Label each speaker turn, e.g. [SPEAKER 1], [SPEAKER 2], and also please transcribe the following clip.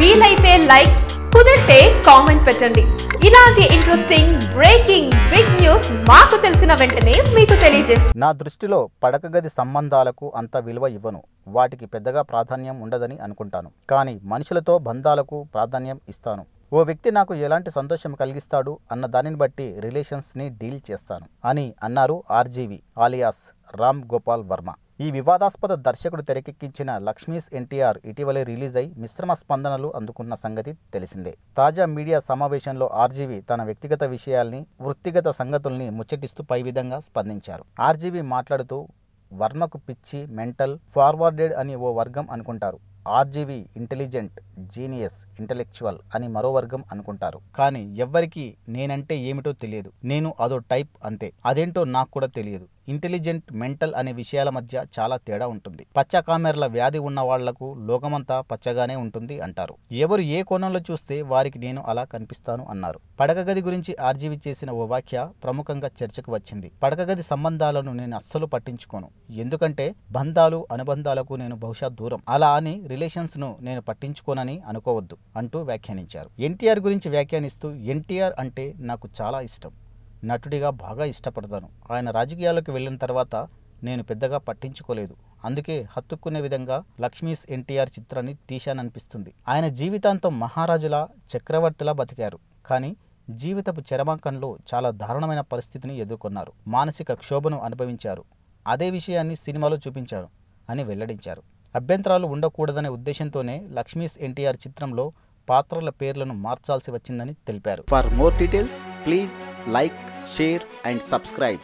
[SPEAKER 1] వీలైతే లైక్, కుదిరితే కామెంట్ పెట్టండి. ఇలాంటి ఇంట్రెస్టింగ్ బ్రేకింగ్ బిగ్ న్యూస్ మాకు తెలిసిన వెంటనే మీకు తెలియజేస్తాం.
[SPEAKER 2] నా దృష్టిలో పడక గది సంబంధాలకు అంత విలువ ఇవ్వను. వాటికి పెద్దగా ప్రాధాన్యం ఉండదని అనుకుంటాను. కానీ మనుషులతో బంధాలకు ప్రాధాన్యం ఇస్తాను. ఓ వ్యక్తి నాకు ఎలాంటి సంతోషం కలిగిస్తాడు అన్న దానిని బట్టి రిలేషన్స్ని డీల్ చేస్తాను అని అన్నారు ఆర్జీవి ఆలియాస్ రామ్ గోపాల్ వర్మ. ఈ వివాదాస్పద దర్శకుడు తెరకెక్కించిన లక్ష్మీస్ ఎన్టీఆర్ ఇటీవలే రిలీజ్ అయి మిశ్రమ స్పందనలు అందుకున్న సంగతి తెలిసిందే. తాజా మీడియా సమావేశంలో ఆర్జీవి తన వ్యక్తిగత విషయాల్ని, వృత్తిగత సంగతుల్ని ముచ్చటిస్తూ పై విధంగా స్పందించారు. ఆర్జీవి మాట్లాడుతూ, వర్మకు పిచ్చి, మెంటల్, ఫార్వర్డెడ్ అని ఓ వర్గం అనుకుంటారు. ఆర్జీవి ఇంటెలిజెంట్, జీనియస్, ఇంటెలెక్చువల్ అని మరో వర్గం అనుకుంటారు. కానీ ఎవ్వరికీ నేనంటే ఏమిటో తెలియదు. నేను అదో టైప్ అంతే. అదేంటో నాకు కూడా తెలియదు. ఇంటెలిజెంట్, మెంటల్ అనే విషయాల మధ్య చాలా తేడా ఉంటుంది. పచ్చ కామెర్ల వ్యాధి ఉన్న వాళ్లకు లోకమంతా పచ్చగానే ఉంటుంది అంటారు. ఎవరు ఏ కోణంలో చూస్తే వారికి నేను అలా కనిపిస్తాను అన్నారు. పడక గది గురించి ఆర్జీవి చేసిన ఓ వ్యాఖ్య ప్రముఖంగా చర్చకు వచ్చింది. పడక గది సంబంధాలను నేను అస్సలు పట్టించుకోను. ఎందుకంటే బంధాలు, అనుబంధాలకు నేను బహుశా దూరం. అలా అని రిలేషన్స్ ను నేను పట్టించుకోనని అనుకోవద్దు అంటూ వ్యాఖ్యానించారు. ఎన్టీఆర్ గురించి వ్యాఖ్యానిస్తూ, ఎన్టీఆర్ అంటే నాకు చాలా ఇష్టం. నటుడిగా బాగా ఇష్టపడతాను. ఆయన రాజకీయాల్లోకి వెళ్ళిన తర్వాత నేను పెద్దగా పట్టించుకోలేదు. అందుకే హత్తుక్కునే విధంగా లక్ష్మీస్ ఎన్టీఆర్ చిత్రాన్ని తీశాననిపిస్తుంది. ఆయన జీవితాంతం మహారాజులా, చక్రవర్తిలా బతికారు. కానీ జీవితపు చరమాంకంలో చాలా దారుణమైన పరిస్థితిని ఎదుర్కొన్నారు. మానసిక క్షోభను అనుభవించారు. అదే విషయాన్ని సినిమాలో చూపించారు అని వెల్లడించారు. అభ్యంతరాలు ఉండకూడదనే ఉద్దేశంతోనే లక్ష్మీస్ ఎన్టీఆర్ చిత్రంలో పాత్రల పేర్లను మార్చాల్సి వచ్చిందని తెలిపారు.
[SPEAKER 3] For more details please like, share and subscribe.